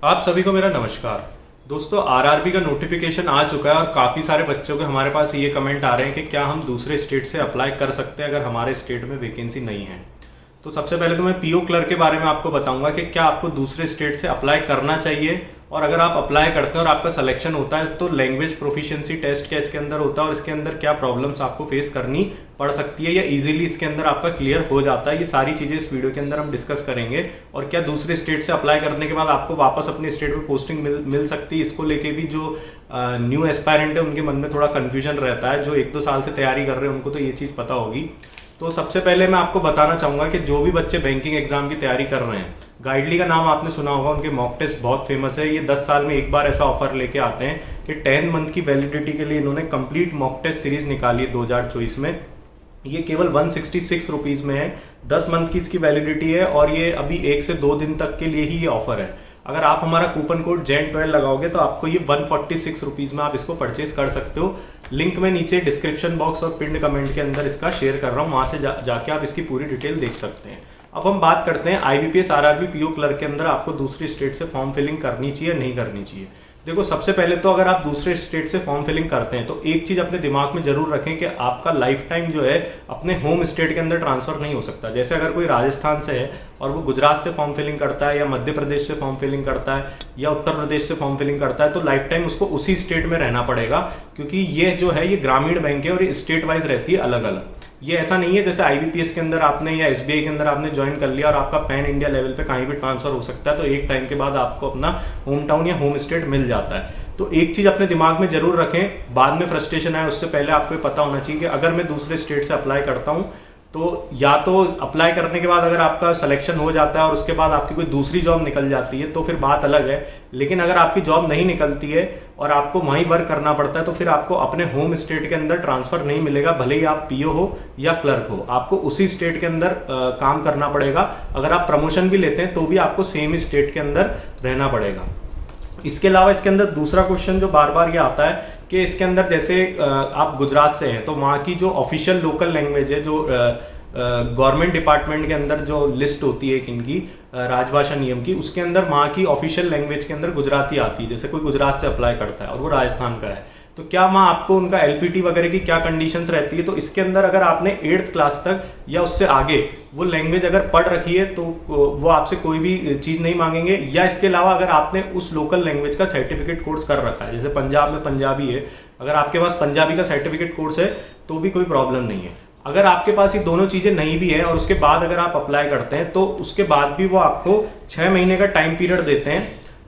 आप सभी को मेरा नमस्कार। दोस्तों, आरआरबी का नोटिफिकेशन आ चुका है और काफ़ी सारे बच्चों के हमारे पास ये कमेंट आ रहे हैं कि क्या हम दूसरे स्टेट से अप्लाई कर सकते हैं अगर हमारे स्टेट में वैकेंसी नहीं है। तो सबसे पहले तो मैं पीओ क्लर्क के बारे में आपको बताऊंगा कि क्या आपको दूसरे स्टेट से अप्लाई करना चाहिए, और अगर आप अप्लाई करते हैं और आपका सिलेक्शन होता है तो लैंग्वेज प्रोफिशिएंसी टेस्ट क्या इसके अंदर होता है और इसके अंदर क्या प्रॉब्लम्स आपको फेस करनी पड़ सकती है या इजीली इसके अंदर आपका क्लियर हो जाता है। ये सारी चीज़ें इस वीडियो के अंदर हम डिस्कस करेंगे। और क्या दूसरे स्टेट से अप्लाई करने के बाद आपको वापस अपने स्टेट में पोस्टिंग मिल सकती है, इसको लेके भी जो न्यू एस्पायरेंट है उनके मन में थोड़ा कन्फ्यूजन रहता है। जो 1-2 साल से तैयारी कर रहे हैं उनको तो ये चीज़ पता होगी। तो सबसे पहले मैं आपको बताना चाहूँगा कि जो भी बच्चे बैंकिंग एग्जाम की तैयारी कर रहे हैं, गाइडली का नाम आपने सुना होगा, उनके मॉक टेस्ट बहुत फेमस है। ये 10 साल में एक बार ऐसा ऑफर लेके आते हैं कि 10 मंथ की वैलिडिटी के लिए इन्होंने कंप्लीट मॉक टेस्ट सीरीज निकाली है 2024 में। ये केवल 166 रुपीज़ में है, 10 मंथ की इसकी वैलिडिटी है और ये अभी 1 से 2 दिन तक के लिए ही ये ऑफर है। अगर आप हमारा कूपन कोड JEN12 लगाओगे तो आपको ये 146 रुपीज़ में आप इसको परचेज कर सकते हो। लिंक मैं नीचे डिस्क्रिप्शन बॉक्स और पिंड कमेंट के अंदर इसका शेयर कर रहा हूँ, वहाँ से जाके आप इसकी पूरी डिटेल देख सकते हैं। अब हम बात करते हैं IBPS RRB PO क्लर्क के अंदर आपको दूसरी स्टेट से फॉर्म फिलिंग करनी चाहिए नहीं करनी चाहिए। देखो, सबसे पहले तो अगर आप दूसरे स्टेट से फॉर्म फिलिंग करते हैं तो एक चीज़ अपने दिमाग में जरूर रखें कि आपका लाइफ टाइम जो है अपने होम स्टेट के अंदर ट्रांसफर नहीं हो सकता। जैसे अगर कोई राजस्थान से है और वो गुजरात से फॉर्म फिलिंग करता है या मध्य प्रदेश से फॉर्म फिलिंग करता है या उत्तर प्रदेश से फॉर्म फिलिंग करता है तो लाइफ टाइम उसको उसी स्टेट में रहना पड़ेगा, क्योंकि ये जो है ये ग्रामीण बैंक है और ये स्टेट वाइज रहती है अलग अलग। ये ऐसा नहीं है जैसे IBPS के अंदर आपने या SBI के अंदर आपने ज्वाइन कर लिया और आपका पैन इंडिया लेवल पे कहीं भी ट्रांसफर हो सकता है, तो एक टाइम के बाद आपको अपना होम टाउन या होम स्टेट मिल जाता है। तो एक चीज़ अपने दिमाग में जरूर रखें, बाद में फ्रस्ट्रेशन आए उससे पहले आपको पता होना चाहिए कि अगर मैं दूसरे स्टेट से अप्लाई करता हूँ तो या तो अप्लाई करने के बाद अगर आपका सिलेक्शन हो जाता है और उसके बाद आपकी कोई दूसरी जॉब निकल जाती है तो फिर बात अलग है। लेकिन अगर आपकी जॉब नहीं निकलती है और आपको वहीं वर्क करना पड़ता है तो फिर आपको अपने होम स्टेट के अंदर ट्रांसफर नहीं मिलेगा, भले ही आप PO हो या क्लर्क हो, आपको उसी स्टेट के अंदर काम करना पड़ेगा। अगर आप प्रमोशन भी लेते हैं तो भी आपको सेम ही स्टेट के अंदर रहना पड़ेगा। इसके अलावा इसके अंदर दूसरा क्वेश्चन जो बार बार ये आता है कि इसके अंदर जैसे आप गुजरात से हैं तो वहाँ की जो ऑफिशियल लोकल लैंग्वेज है, जो गवर्नमेंट डिपार्टमेंट के अंदर जो लिस्ट होती है एक इनकी राजभाषा नियम की, उसके अंदर वहाँ की ऑफिशियल लैंग्वेज के अंदर गुजराती आती है। जैसे कोई गुजरात से अप्लाई करता है और वो राजस्थान का है तो क्या वहाँ आपको उनका LPT वगैरह की क्या कंडीशंस रहती है, तो इसके अंदर अगर आपने 8th क्लास तक या उससे आगे वो लैंग्वेज अगर पढ़ रखी है तो वो आपसे कोई भी चीज़ नहीं मांगेंगे। या इसके अलावा अगर आपने उस लोकल लैंग्वेज का सर्टिफिकेट कोर्स कर रखा है, जैसे पंजाब में पंजाबी है, अगर आपके पास पंजाबी का सर्टिफिकेट कोर्स है तो भी कोई प्रॉब्लम नहीं है। अगर आपके पास ये दोनों चीज़ें नहीं भी है और उसके बाद अगर आप अप्लाई करते हैं तो उसके बाद भी वो आपको 6 महीने का टाइम पीरियड देते हैं,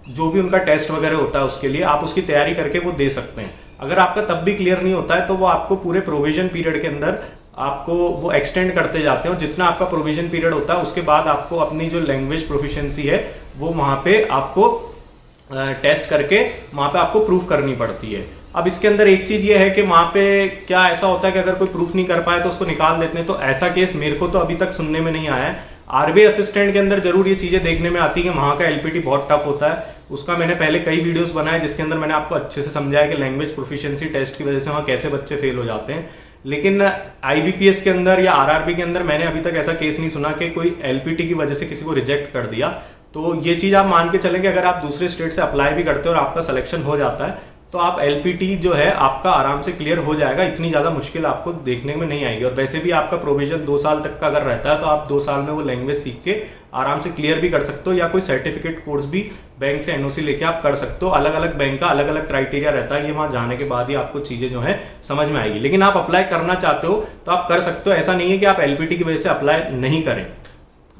जो भी उनका टेस्ट वगैरह होता है उसके लिए आप उसकी तैयारी करके वो दे सकते हैं। अगर आपका तब भी क्लियर नहीं होता है तो वो आपको पूरे प्रोविजन पीरियड के अंदर आपको वो एक्सटेंड करते जाते हैं और जितना आपका प्रोविजन पीरियड होता है उसके बाद आपको अपनी जो लैंग्वेज प्रोफिशिएंसी है वो वहाँ पे आपको टेस्ट करके वहाँ पे आपको प्रूफ करनी पड़ती है। अब इसके अंदर एक चीज़ ये है कि वहाँ पे क्या ऐसा होता है कि अगर कोई प्रूफ नहीं कर पाए तो उसको निकाल देते हैं, तो ऐसा केस मेरे को तो अभी तक सुनने में नहीं आया है। RBI असिस्टेंट के अंदर जरूर ये चीज़ें देखने में आती है कि वहाँ का LPT बहुत टफ होता है। उसका मैंने पहले कई वीडियोस बनाए जिसके अंदर मैंने आपको अच्छे से समझाया कि लैंग्वेज प्रोफिशिएंसी टेस्ट की वजह से वहाँ कैसे बच्चे फेल हो जाते हैं। लेकिन IBPS के अंदर या RRB के अंदर मैंने अभी तक ऐसा केस नहीं सुना कि कोई LPT की वजह से किसी को रिजेक्ट कर दिया। तो ये चीज़ आप मान के चलें कि अगर आप दूसरे स्टेट से अप्लाई भी करते हो और आपका सिलेक्शन हो जाता है तो आप LPT जो है आपका आराम से क्लियर हो जाएगा, इतनी ज़्यादा मुश्किल आपको देखने में नहीं आएगी। और वैसे भी आपका प्रोविजन 2 साल तक का अगर रहता है तो आप 2 साल में वो लैंग्वेज सीख के आराम से क्लियर भी कर सकते हो, या कोई सर्टिफिकेट कोर्स भी बैंक से NOC लेके आप कर सकते हो। अलग अलग बैंक का अलग अलग क्राइटेरिया रहता है, ये वहाँ जाने के बाद ही आपको चीज़ें जो है समझ में आएगी। लेकिन आप अप्लाई करना चाहते हो तो आप कर सकते हो, ऐसा नहीं है कि आप LPT की वजह से अप्लाई नहीं करें।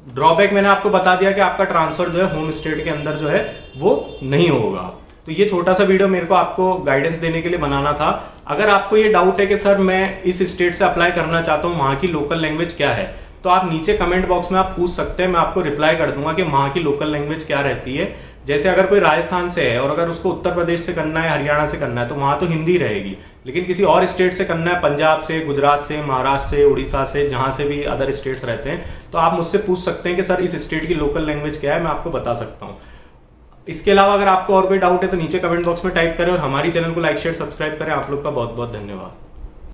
ड्रॉबैक मैंने आपको बता दिया कि आपका ट्रांसफर जो है होम स्टेट के अंदर जो है वो नहीं होगा। तो ये छोटा सा वीडियो मेरे को आपको गाइडेंस देने के लिए बनाना था। अगर आपको ये डाउट है कि सर मैं इस स्टेट से अप्लाई करना चाहता हूँ, वहाँ की लोकल लैंग्वेज क्या है, तो आप नीचे कमेंट बॉक्स में आप पूछ सकते हैं, मैं आपको रिप्लाई कर दूंगा कि वहाँ की लोकल लैंग्वेज क्या रहती है। जैसे अगर कोई राजस्थान से है और अगर उसको उत्तर प्रदेश से करना है, हरियाणा से करना है, तो वहाँ तो हिंदी रहेगी। लेकिन किसी और स्टेट से करना है, पंजाब से, गुजरात से, महाराष्ट्र से, उड़ीसा से, जहाँ से भी अदर स्टेट्स रहते हैं, तो आप मुझसे पूछ सकते हैं कि सर इस स्टेट की लोकल लैंग्वेज क्या है, मैं आपको बता सकता हूँ। इसके अलावा अगर आपको और कोई डाउट है तो नीचे कमेंट बॉक्स में टाइप करें और हमारी चैनल को लाइक शेयर सब्सक्राइब करें। आप लोग का बहुत बहुत धन्यवाद।